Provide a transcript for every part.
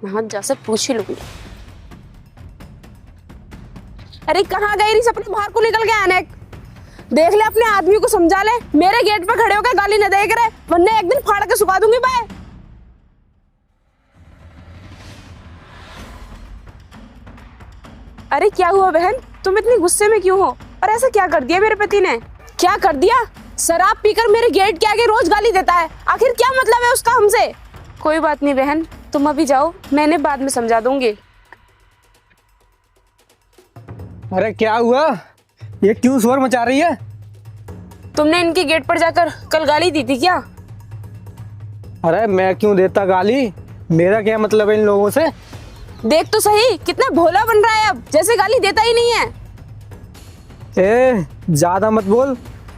वहां जा से पूछ ही लूंगी। अरे कहाँ गई रही अपने बाहर को निकल के आने। देख ले अपने आदमी को समझा ले, मेरे गेट पे खड़े होकर गाली न देख रहे, वरना एक दिन फाड़ के सुखा दूंगी मैं। अरे क्या हुआ बहन, तुम इतनी गुस्से में क्यों हो? और ऐसा क्या कर दिया मेरे पति ने? क्या कर दिया? शराब पीकर मेरे गेट के आगे रोज गाली देता है, आखिर क्या मतलब है उसका हमसे? कोई बात नहीं बहन, तुम अभी जाओ, मैंने बाद में समझा दूंगी। अरे क्या हुआ, ये क्यों शोर मचा रही है? तुमने इनके गेट पर जाकर कल गाली दी थी क्या? अरे मैं क्यों देता गाली, मेरा क्या मतलब है इन लोगों से? देख तो सही कितना भोला बन रहा है, अब जैसे गाली देता ही नहीं है। ए ज्यादा मत बोल,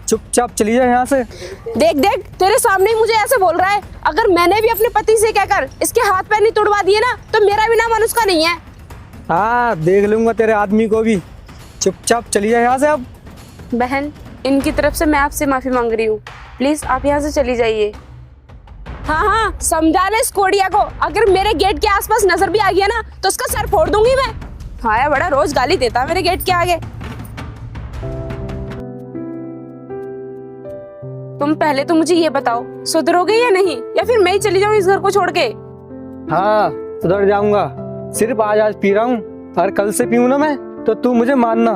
चुपचाप चली जाए यहाँ से। देख देख तेरे सामने ही मुझे ऐसे बोल रहा है, अगर मैंने भी अपने पति से कहकर इसके हाथ पैर नहीं तोड़वा दिए ना तो मेरा भी नाम अनुष्का नहीं है। हाँ देख लूंगा तेरे आदमी को भी, चुपचाप चली जाए यहाँ से अब। बहन इनकी तरफ से मैं आपसे माफी मांग रही हूँ, प्लीज आप यहाँ से चली जाइए। हाँ हाँ समझा ले इस कोडिया को, अगर मेरे गेट के आसपास नजर भी आ गया ना तो उसका सर फोड़ दूंगी मैं। हाँ बड़ा रोज गाली देता मेरे गेट के आगे। तुम पहले तो मुझे ये बताओ, सुधरोगे या नहीं, या फिर मैं ही चली जाऊँ इस घर को छोड़ के? हाँ सुधर जाऊंगा, सिर्फ आज पी रहा हूँ, और कल से पीऊँ ना मैं तो तू मुझे मानना।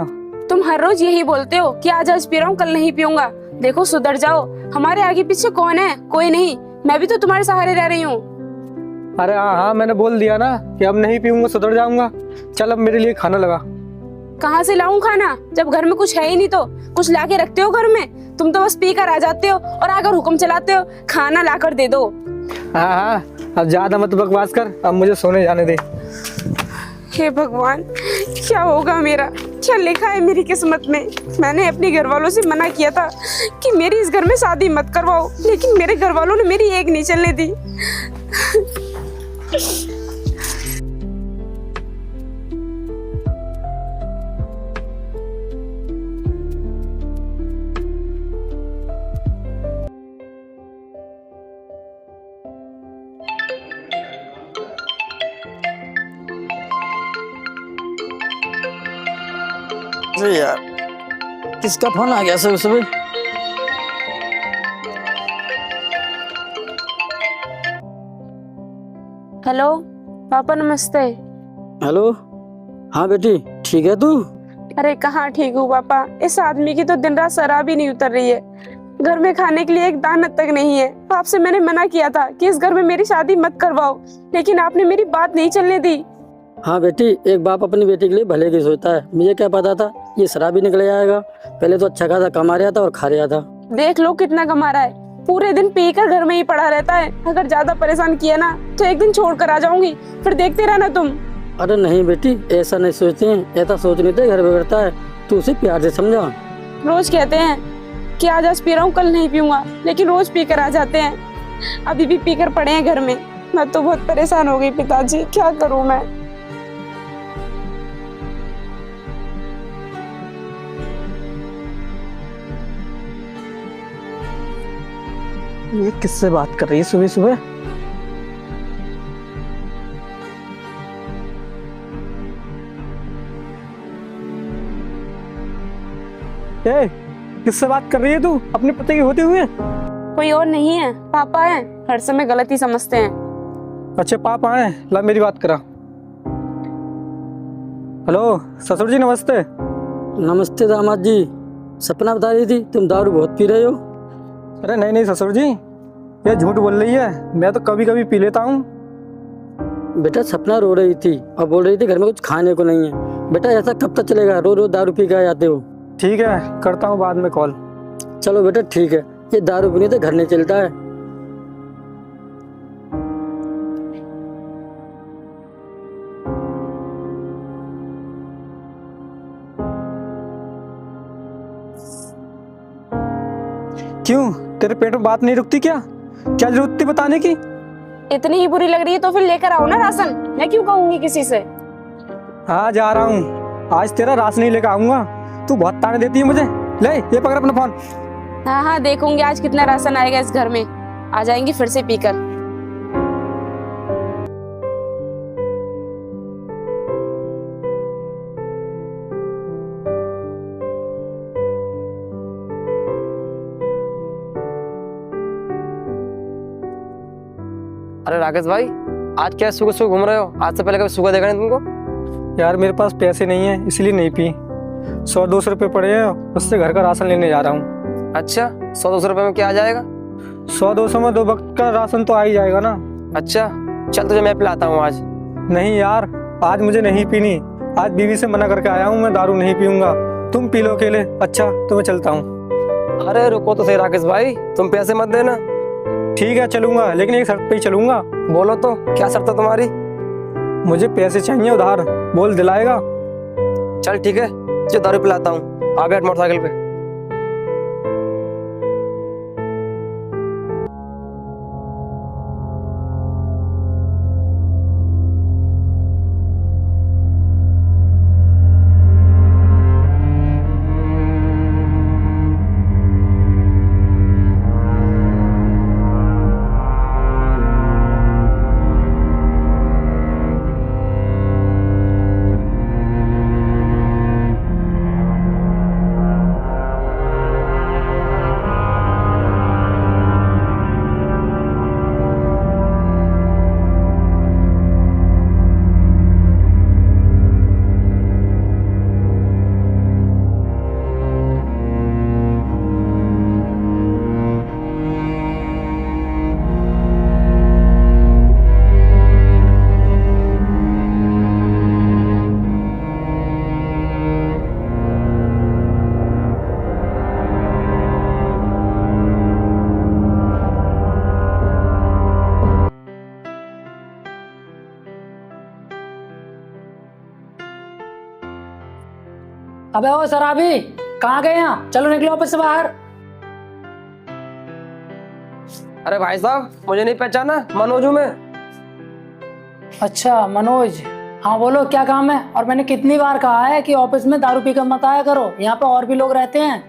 तुम हर रोज यही बोलते हो कि आज पी रहा हूँ कल नहीं पीऊंगा। देखो सुधर जाओ, हमारे आगे पीछे कौन है? कोई नहीं, मैं भी तो तुम्हारे सहारे रह रही हूँ। अरे हाँ मैंने बोल दिया ना कि अब नहीं पीऊंगा, सुधर जाऊंगा। चल अब मेरे लिए खाना लगा। कहाँ से लाऊं खाना, जब घर में कुछ है ही नहीं? तो कुछ ला के रखते हो घर में? तुम तो बस पी कर आ जाते हो और आकर हुक्म चलाते हो खाना ला कर दे दो। हाँ हाँ अब ज्यादा मत बकवास कर, अब मुझे सोने जाने दे। हे भगवान, क्या होगा मेरा, क्या लिखा है मेरी किस्मत में? मैंने अपने घर वालों से मना किया था कि मेरी इस घर में शादी मत करवाओ, लेकिन मेरे घर वालों ने मेरी एक नहीं चलने दी। अरे यार किसका फोन आ गया सुबह सुबह? हेलो पापा नमस्ते। हेलो हाँ बेटी ठीक है तू? अरे कहाँ ठीक हूँ पापा, इस आदमी की तो दिन रात शराब ही नहीं उतर रही है, घर में खाने के लिए एक दाना तक नहीं है। आपसे मैंने मना किया था कि इस घर में मेरी शादी मत करवाओ, लेकिन आपने मेरी बात नहीं चलने दी। हाँ बेटी, एक बाप अपनी बेटी के लिए भले की सोचता है, मुझे क्या पता था ये शराबी निकल आएगा। पहले तो अच्छा खासा कमा रहा था और खा रहा था। देख लो कितना कमा रहा है, पूरे दिन पीकर घर में ही पड़ा रहता है। अगर ज्यादा परेशान किया ना तो एक दिन छोड़ कर आ जाऊंगी, फिर देखते रहना तुम। अरे नहीं बेटी, ऐसा नहीं सोचते हैं, ऐसा सोचने से घर बिगड़ता है, तू उसे प्यार से समझा। रोज कहते हैं कि आज पी रहा हूँ कल नहीं पीऊंगा, लेकिन रोज पीकर आ जाते हैं। अभी भी पीकर पड़े हैं घर में। मैं तो बहुत परेशान हो गई पिताजी, क्या करूँ मैं? ये किससे बात कर रही है सुबह सुबह? ए, किससे बात कर रही है तू अपने पति के होते हुए? कोई और नहीं है, पापा हैं, हर समय गलत ही समझते हैं। अच्छा पापा हैं, ला मेरी बात करा। हेलो ससुर जी नमस्ते। नमस्ते दामाद जी, सपना बता रही थी तुम दारू बहुत पी रहे हो। अरे नहीं नहीं ससुर जी, ये झूठ बोल रही है, मैं तो कभी कभी पी लेता हूँ। बेटा सपना रो रही थी और बोल रही थी घर में कुछ खाने को नहीं है। बेटा ऐसा कब तक चलेगा, रो रो दारू पी के आते हो। ठीक है करता हूँ बाद में कॉल। चलो बेटा ठीक है, ये दारू पीने से घर नहीं चलता है। क्यों तेरे पेट में बात नहीं रुकती क्या? क्या जरूरत थी बताने की? इतनी ही बुरी लग रही है तो फिर लेकर आओ ना राशन, मैं क्यों कहूंगी किसी से? हाँ जा रहा हूँ, आज तेरा राशन नहीं लेकर आऊंगा। तू बहुत ताने देती है मुझे। ले ये पकड़ अपना फोन। हाँ हाँ देखूंगी आज कितना राशन आएगा इस घर में, आ जाएंगी फिर से पीकर। अरे राकेश भाई, आज क्या सुबह सुबह घूम रहे हो? आज से पहले कभी सुबह देखा नहीं तुमको? यार मेरे पास पैसे नहीं है इसलिए नहीं पी। 100-200 रुपये पड़े हैं, उससे घर का राशन लेने जा रहा हूँ। अच्छा, 100-200 रुपये में क्या आ जाएगा? 100-200 में 2 वक्त का राशन तो आ ही जाएगा ना। अच्छा चल, तुझे मैं पिलाता हूँ आज। नहीं यार, आज मुझे नहीं पीनी। आज बीवी से मना करके आया हूँ, मैं दारू नहीं पीऊंगा। तुम पी लो अकेले। अच्छा तो मैं चलता हूँ। अरे रुको तो सही राकेश भाई, तुम पैसे मत देना। ठीक है चलूंगा, लेकिन एक शर्त पे ही चलूंगा। बोलो तो, क्या शर्त है तुम्हारी? मुझे पैसे चाहिए उधार। बोल दिलाएगा? चल ठीक है, तुझे दारू पिलाता हूँ। आ बैठ मोटरसाइकिल पे। अबे ओ शराबी, कहाँ गए यहाँ? चलो निकलो ऑफिस से बाहर। अरे भाई साहब, मुझे नहीं पहचाना? मनोज हूँ मैं। अच्छा मनोज, हाँ बोलो क्या काम है? और मैंने कितनी बार कहा है कि ऑफिस में दारू पीकर मत आया करो, यहाँ पे और भी लोग रहते हैं।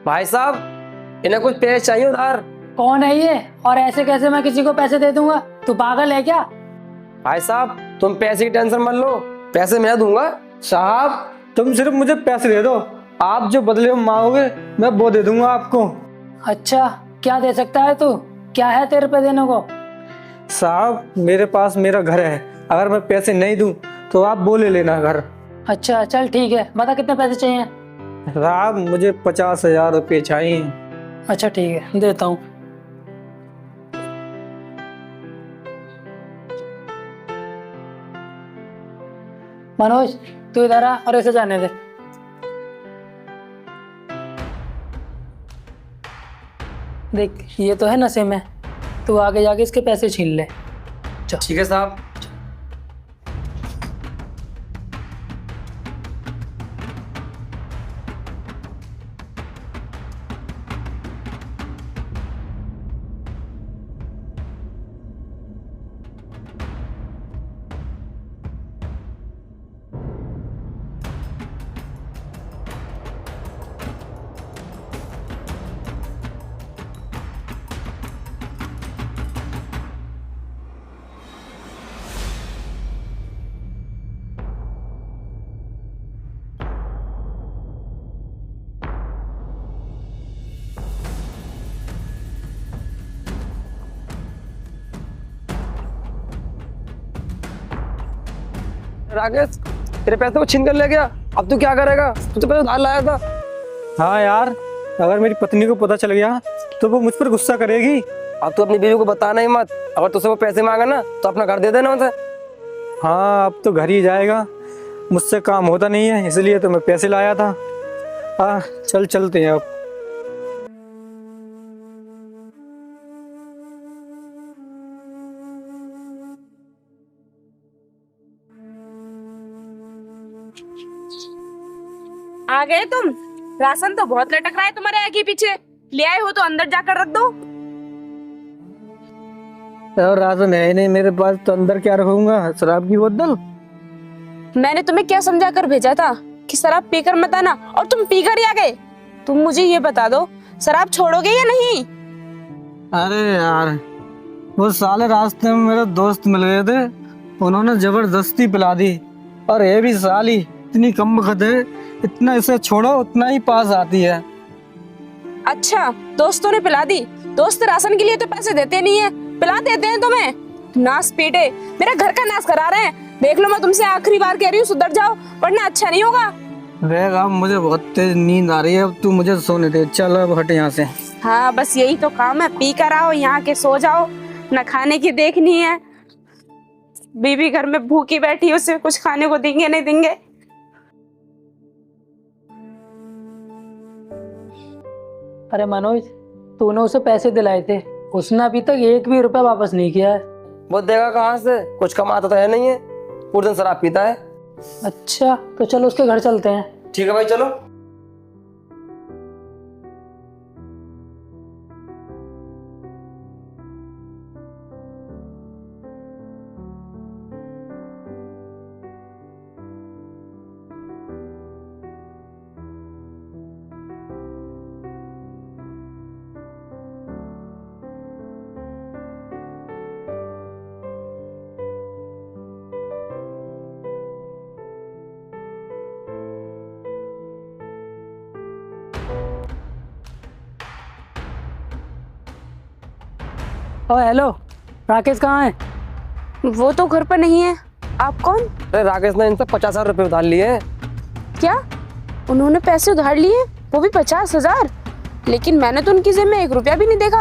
भाई साहब, इन्हें कुछ पैसे चाहिए उधार। कौन है ये? और ऐसे कैसे मैं किसी को पैसे दे दूंगा? तू पागल है क्या? भाई साहब, तुम पैसे की टेंशन मत लो, पैसे मैं दूंगा। साहब तुम सिर्फ मुझे पैसे दे दो, आप जो बदले में मांगोगे मैं वो दे दूंगा आपको। अच्छा, क्या दे सकता है तू? क्या है तेरे पे देने को? साहब मेरे पास मेरा घर है, अगर मैं पैसे नहीं दूं तो आप वो ले लेना घर। अच्छा चल ठीक है, बता कितने पैसे चाहिए? साहब मुझे 50,000 रुपये चाहिए। अच्छा ठीक है, देता हूँ। मनोज तू इधर आ और इसे जाने दे। देख ये तो है नशे में, तू आगे जाके इसके पैसे छीन ले। ठीक है साहब। राकेश, तेरे पैसे को छीन कर ले गया, अब तू क्या करेगा? तू तो पैसे उधार लाया था। हाँ यार, अगर मेरी पत्नी को पता चल गया तो वो मुझ पर गुस्सा करेगी। अब तू अपनी बीवी को बताना ही मत। अगर तुझसे वो पैसे मांगा ना तो अपना घर दे देना उसे। हाँ अब तो घर ही जाएगा, मुझसे काम होता नहीं है इसलिए तो मैं पैसे लाया था। हाँ चलते हैं अब। आ गए तुम? राशन तो बहुत लटक रहा है तुम्हारे आगे पीछे, ले आए हो तो अंदर जाकर रख दो। और राशन है ही नहीं मेरे पास तो अंदर क्या रखूंगा? शराब की बोतल। मैंने तुम्हें क्या समझा कर भेजा था कि शराब पीकर मत आना, और तुम पीकर ही आ गए। तुम मुझे ये बता दो, शराब छोड़ोगे या नहीं? अरे यार, वो साले रास्ते में मेरे दोस्त मिल गए थे, उन्होंने जबरदस्ती पिला दी। और ये भी साली इतनी कम वक्त है, इतना इसे छोड़ो उतना ही पास आती है। अच्छा, दोस्तों ने पिला दी? दोस्त राशन के लिए तो पैसे देते नहीं है, पिला देते हैं तुम्हें। नाश पीटे, मेरा घर का नाश करा रहे हैं। देख लो, मैं तुमसे आखिरी बार कह रही हूँ, सुधर जाओ वरना अच्छा नहीं होगा। देख अब मुझे बहुत तेज नींद आ रही है, अब तू मुझे सोने दे। चल अब हट यहाँ से। हाँ बस यही तो काम है, पी कर आओ यहाँ के सो जाओ, न खाने की देखनी है। बीबी घर में भूखी बैठी है, उसे कुछ खाने को देंगे नहीं देंगे। अरे मनोज, तूने उसे पैसे दिलाए थे, उसने अभी तक 1 भी रुपया वापस नहीं किया है। वो देगा कहाँ से, कुछ कमाता तो है नहीं है, पूरे दिन शराब पीता है। अच्छा तो चलो उसके घर चलते हैं। ठीक है भाई चलो। ओ हेलो, राकेश कहाँ है? वो तो घर पर नहीं है। आप कौन? अरे राकेश ने इनसे 50,000 रुपए उधार लिए हैं। क्या उन्होंने पैसे उधार लिए, वो भी 50,000? लेकिन मैंने तो उनकी जेब में 1 रुपया भी नहीं देखा।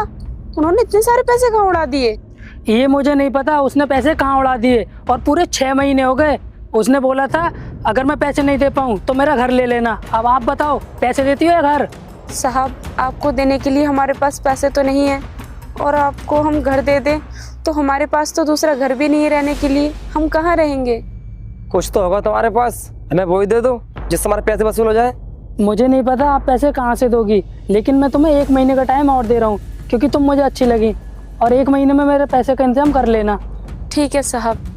उन्होंने इतने सारे पैसे कहाँ उड़ा दिए? ये मुझे नहीं पता उसने पैसे कहाँ उड़ा दिए, और पूरे 6 महीने हो गए। उसने बोला था अगर मैं पैसे नहीं दे पाऊँ तो मेरा घर ले लेना। अब आप बताओ, पैसे देती हो या घर? साहब, आपको देने के लिए हमारे पास पैसे तो नहीं है, और आपको हम घर दे दें तो हमारे पास तो दूसरा घर भी नहीं है रहने के लिए। हम कहाँ रहेंगे? कुछ तो होगा तुम्हारे पास, हमें वो ही दे दो जिससे हमारे पैसे वसूल हो जाए। मुझे नहीं पता आप पैसे कहाँ से दोगी, लेकिन मैं तुम्हें 1 महीने का टाइम और दे रहा हूँ, क्योंकि तुम मुझे अच्छी लगी, और 1 महीने में मेरे पैसे का इंतजाम कर लेना। ठीक है साहब।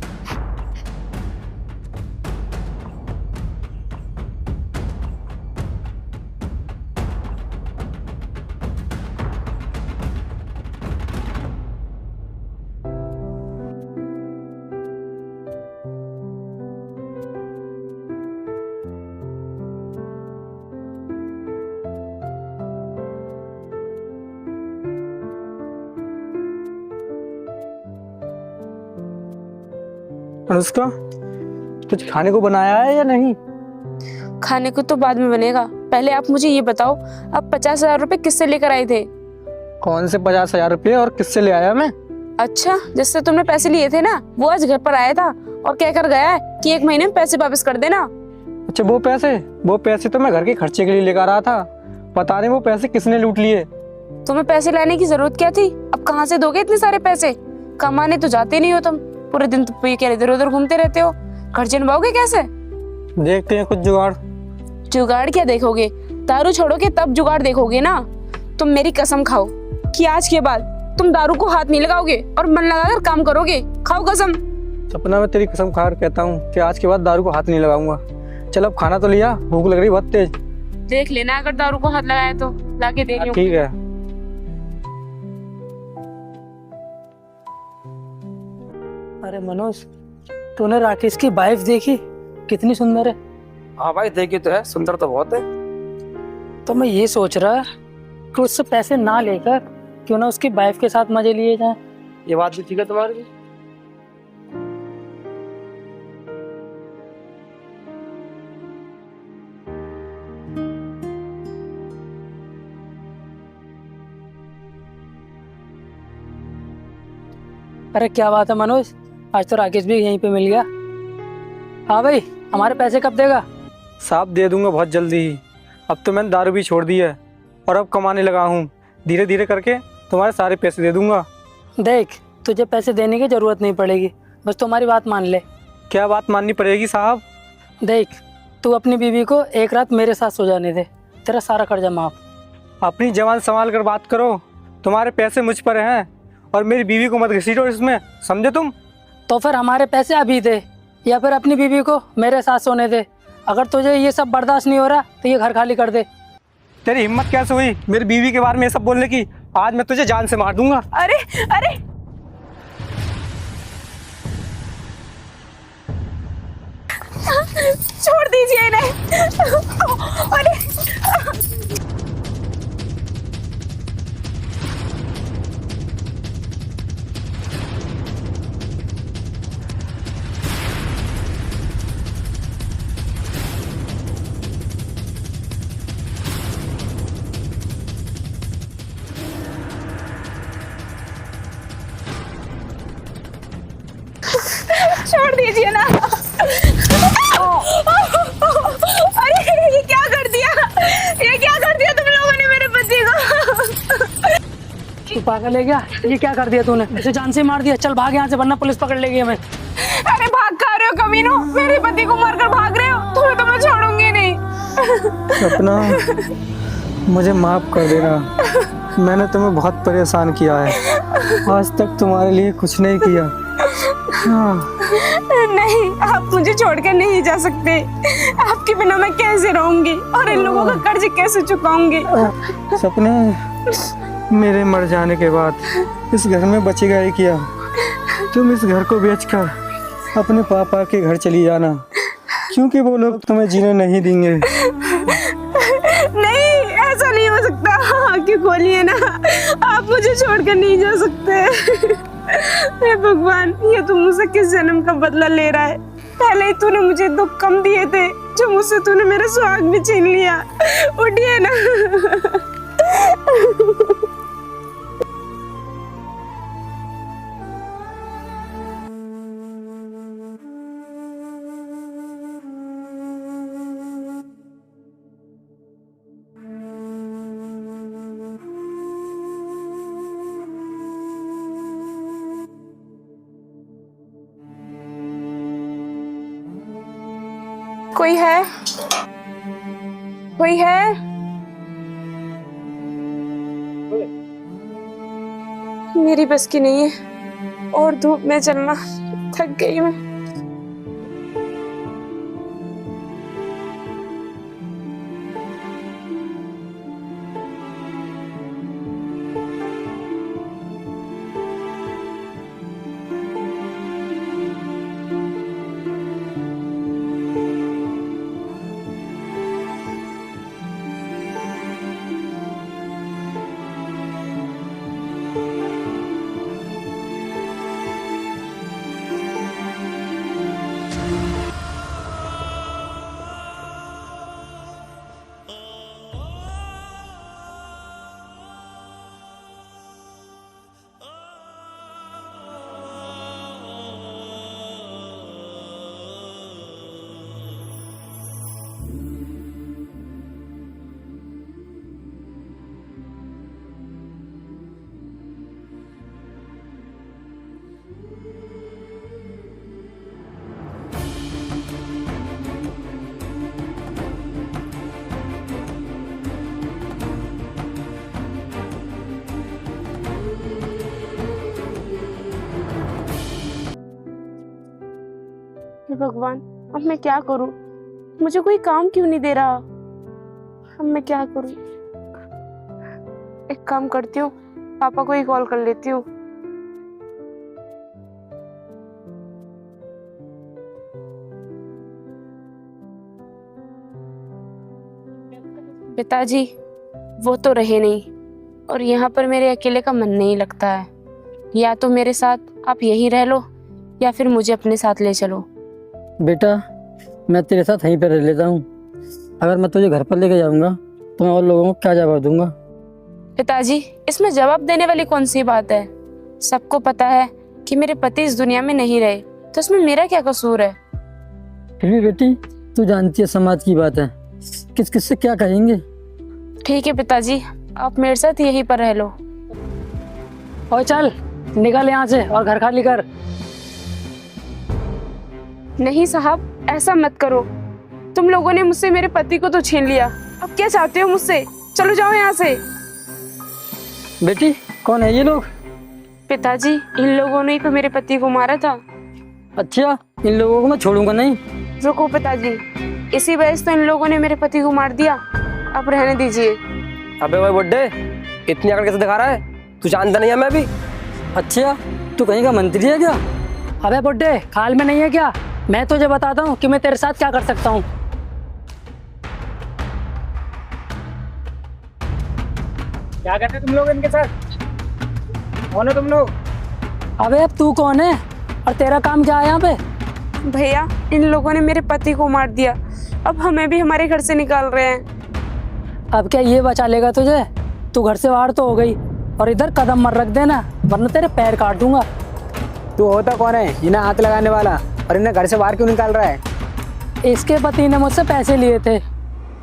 अनुष्का, कुछ खाने को बनाया है या नहीं? खाने को तो बाद में बनेगा, पहले आप मुझे ये बताओ, आप 50,000 रुपए किससे लेकर आए थे? कौन से 50,000 रुपये, और किससे ले आया मैं? अच्छा, जिससे तुमने पैसे लिए थे ना, वो आज घर पर आया था और कहकर गया है कि 1 महीने में पैसे वापस कर देना। अच्छा वो पैसे तो मैं घर के खर्चे के लिए लेकर आया था। पता नहीं वो पैसे किसने लूट लिए। तुम्हें पैसे लाने की जरूरत क्या थी? अब कहाँ से दोगे इतने सारे पैसे? कमाने तो जाते नहीं हो तुम, पूरे दिन तो पी के इधर उधर घूमते रहते हो। खर्चे निभाओगे कैसे? देखते हैं कुछ जुगाड़। जुगाड़ क्या देखोगे? दारू छोड़ोगे तब जुगाड़ देखोगे ना। तुम मेरी कसम खाओ कि आज के बाद तुम दारू को हाथ नहीं लगाओगे और मन लगाकर काम करोगे। खाओ कसम। सपना, मैं तेरी कसम खाकर कहता हूँ कि आज के बाद दारू को हाथ नहीं लगाऊंगा। चल अब खाना तो लिया, भूख लग रही बहुत तेज। देख लेना, अगर दारू को हाथ लगाया तो लाके दे रही हूँ। ठीक है। अरे मनोज, तूने राकेश की वाइफ देखी? कितनी सुंदर है। हाँ भाई देखी तो है, सुंदर तो बहुत है। तो मैं ये सोच रहा कि उससे पैसे ना लेकर क्यों ना उसकी वाइफ के साथ मजे लिए जाएं। ये बात भी ठीक है तुम्हारी। अरे क्या बात है मनोज, आज तो राकेश भी यहीं पे मिल गया। हाँ भाई, हमारे पैसे कब देगा? साहब दे दूंगा बहुत जल्दी ही। अब तो मैंने दारू भी छोड़ दी है और अब कमाने लगा हूँ। धीरे धीरे करके तुम्हारे सारे पैसे दे दूंगा। देख, तुझे पैसे देने की जरूरत नहीं पड़ेगी, बस तुम्हारी बात मान ले। क्या बात माननी पड़ेगी साहब? देख, तू अपनी बीवी को 1 रात मेरे साथ सो जाने दे, तेरा सारा कर्जा माफ। अपनी जवान संभाल कर बात करो। तुम्हारे पैसे मुझ पर हैं और मेरी बीवी को मत घसीटो इसमें, समझे तुम? तो फिर हमारे पैसे अभी दे, या फिर अपनी बीवी को मेरे साथ सोने दे। अगर तुझे ये सब बर्दाश्त नहीं हो रहा तो ये घर खाली कर दे। तेरी हिम्मत कैसे हुई मेरी बीवी के बारे में ये सब बोलने की? आज मैं तुझे जान से मार दूंगा। अरे अरे, छोड़ दीजिए इन्हें। अरे छोड़ दीजिए ना। अरे ये क्या कर दिया, ये क्या कर दिया तुम लोगों ने मेरे पति को। तू पागल है क्या? ये क्या कर दिया तूने? इसे जान से मार दिया। चल भाग यहाँ से वरना पुलिस पकड़ लेगी हमें। अरे भाग खा रहे हो कमीनों, मेरे पति को मारकर भाग रहे हो। तुम्हें तो मैं छोड़ूंगी नहीं। सपना, मुझे माफ कर देना। मैंने तुम्हें बहुत परेशान किया है। आज तक तुम्हारे लिए कुछ नहीं किया। हाँ। नहीं, आप मुझे छोड़कर नहीं जा सकते। आपके बिना मैं कैसे रहूंगी और इन लोगों का कर्ज कैसे चुकाऊंगी। सपने, मेरे मर जाने के बाद इस घर में बचेगा ही क्या। तुम इस घर को बेचकर अपने पापा के घर चली जाना, क्योंकि वो लोग तुम्हें जीने नहीं देंगे। नहीं, ऐसा नहीं हो सकता। आंखें खोलिए ना, आप मुझे छोड़कर नहीं जा सकते। हे भगवान, ये तो मुझसे किस जन्म का बदला ले रहा है। पहले ही तूने मुझे दुख कम दिए थे, जो मुझसे तूने मेरा सुहाग भी छीन लिया। उठिए ना। कोई है? कोई है? मेरी बस की नहीं है और धूप में चलना, थक गई मैं। हे भगवान, अब मैं क्या करूं? मुझे कोई काम क्यों नहीं दे रहा? अब मैं क्या करूं? एक काम करती हूँ, पापा को ही कॉल कर लेती हूँ। पिताजी वो तो रहे नहीं और यहाँ पर मेरे अकेले का मन नहीं लगता है। या तो मेरे साथ आप यहीं रह लो या फिर मुझे अपने साथ ले चलो। बेटा, मैं तेरे साथ यहीं पर रह लेता हूँ। अगर मैं तुझे घर पर लेके जाऊंगा तो मैं और लोगों को क्या जवाब दूंगा? पिताजी, इसमें जवाब देने वाली कौन सी बात है? सबको पता है कि मेरे पति इस दुनिया में नहीं रहे, तो इसमें मेरा क्या कसूर है? फिर भी बेटी, तू जानती है समाज की बात है, किस किस से क्या कहेंगे। ठीक है पिताजी, आप मेरे साथ यहीं पर रह लो। और चल निकल यहाँ से और घर खाली कर। नहीं साहब, ऐसा मत करो। तुम लोगों ने मुझसे मेरे पति को तो छीन लिया, अब क्या चाहते हो मुझसे? चलो जाओ यहाँ से। बेटी, कौन है ये लोग? पिताजी, इन लोगों ने ही तो मेरे पति को मारा था। अच्छा, इन लोगों को मैं छोड़ूंगा नहीं। रुको पिताजी, इसी वजह से तो इन लोगों ने मेरे पति को मार दिया। आप रहने दीजिए। अबे भाई बुड्ढे, इतनी अकड़ कैसे दिखा रहा है? तू जानता नहीं है मैं भी? अच्छा, तू कहीं का मंत्री है क्या? अबे बुड्ढे, खाल में नहीं है क्या? मैं तुझे बताता हूँ कि मैं तेरे साथ क्या कर सकता हूँ। क्या करते तुम लोग इनके साथ? कौन है तुम लोग? अबे अब तू कौन है और तेरा काम क्या है यहाँ पे? भैया, इन लोगों ने मेरे पति को मार दिया, अब हमें भी हमारे घर से निकाल रहे हैं। अब क्या ये बचा लेगा तुझे? तू घर से बाहर तो हो गई और इधर कदम मत रख देना, वरना तेरे पैर काट दूंगा। तू होता कौन है इन्हें हाथ लगाने वाला? और इन्हें घर से बाहर क्यों निकाल रहा है? इसके पति ने मुझसे पैसे लिए थे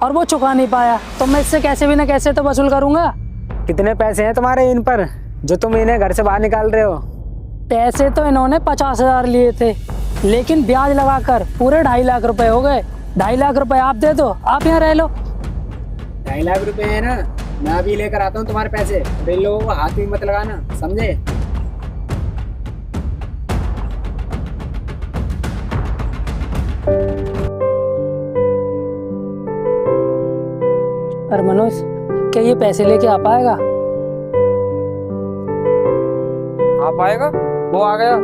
और वो चुका नहीं पाया, तो मैं इससे कैसे भी ना कैसे तो वसूल करूंगा। कितने पैसे हैं तुम्हारे इन पर जो तुम इन्हें घर से बाहर निकाल रहे हो? पैसे तो इन्होंने 50,000 लिए थे, लेकिन ब्याज लगाकर पूरे 2.5 लाख रुपए हो गए। 2.5 लाख रुपए आप दे दो, आप यहाँ रह लो। 2.5 लाख रुपए है ना, मैं अभी लेकर आता हूँ तुम्हारे पैसे। इन लोगों को हाथ भी मत लगाना, समझे? पर मनोज, क्या ये पैसे लेके आ पाएगा? आ पाएगा? वो आ गया।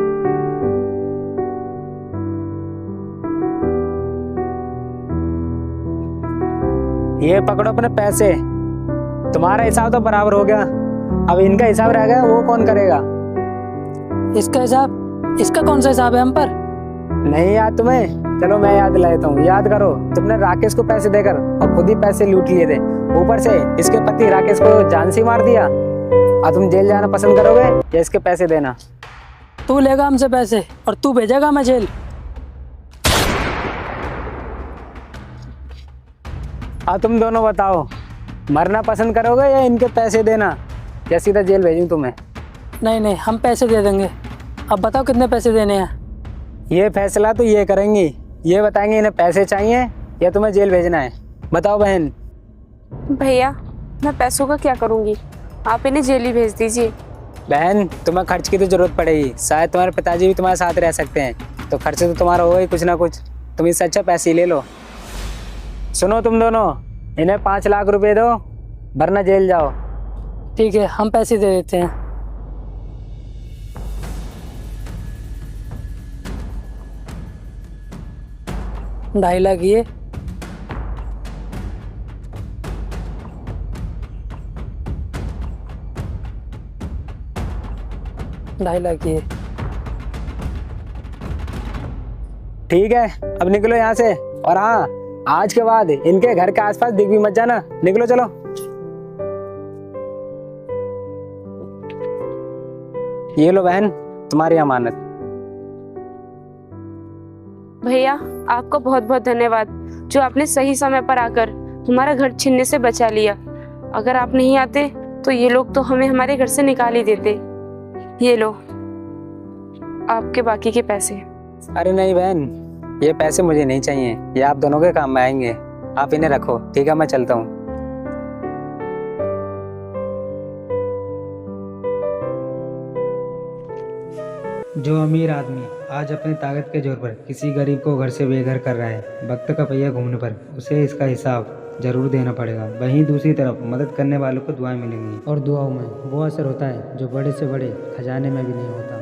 ये पकड़ो अपने पैसे, तुम्हारा हिसाब तो बराबर हो गया। अब इनका हिसाब रह गया, वो कौन करेगा? इसका हिसाब? इसका कौन सा हिसाब है हम पर? नहीं याद तुम्हें? चलो मैं याद दिला देता हूँ। याद करो, तुमने राकेश को पैसे देकर और खुद ही पैसे लूट लिए थे। ऊपर से इसके पति राकेश को जान से मार दिया। अब तुम जेल जाना पसंद करोगे या इसके पैसे देना? तू लेगा हमसे पैसे और तू भेजेगा मैं जेल। अब तुम दोनों बताओ, मरना पसंद करोगे या इनके पैसे देना, या सीधा जेल भेजूं तुम्हें? नहीं नहीं, हम पैसे दे देंगे। अब बताओ कितने पैसे देने हैं? ये फैसला तो ये करेंगी, ये बताएंगे इन्हें पैसे चाहिए या तुम्हें जेल भेजना है। बताओ बहन। भैया, मैं पैसों का क्या करूँगी, आप इन्हें जेल ही भेज दीजिए। बहन, तुम्हें खर्च की तो जरूरत पड़ेगी, शायद तुम्हारे पिताजी भी तुम्हारे साथ रह सकते हैं, तो खर्च तो तुम्हारा होगा ही कुछ ना कुछ। तुम इससे अच्छा पैसे ही ले लो। सुनो तुम दोनों, इन्हें 5 लाख रुपए दो वरना जेल जाओ। ठीक है, हम पैसे दे देते हैं। ढाई लाख ये, ढाई लाख ये। ठीक है, अब निकलो यहाँ से। और हाँ, आज के बाद इनके घर के आसपास दिख भी मत जाना। निकलो चलो। ये लो बहन, तुम्हारी अमानत। भैया, आपका बहुत बहुत धन्यवाद जो आपने सही समय पर आकर हमारा घर छीनने से बचा लिया। अगर आप नहीं आते तो ये लोग तो हमें हमारे घर से निकाल ही देते। ये लो आपके बाकी के पैसे। अरे नहीं बहन, ये पैसे मुझे नहीं चाहिए, ये आप दोनों के काम में आएंगे। आप इन्हें रखो, ठीक है? मैं चलता हूँ। जो अमीर आदमी आज अपनी ताकत के जोर पर किसी गरीब को घर से बेघर कर रहा है, वक्त का पहिया घूमने पर उसे इसका हिसाब जरूर देना पड़ेगा। वहीं दूसरी तरफ मदद करने वालों को दुआएं मिलेंगी, और दुआओं में वो असर होता है जो बड़े से बड़े खजाने में भी नहीं होता।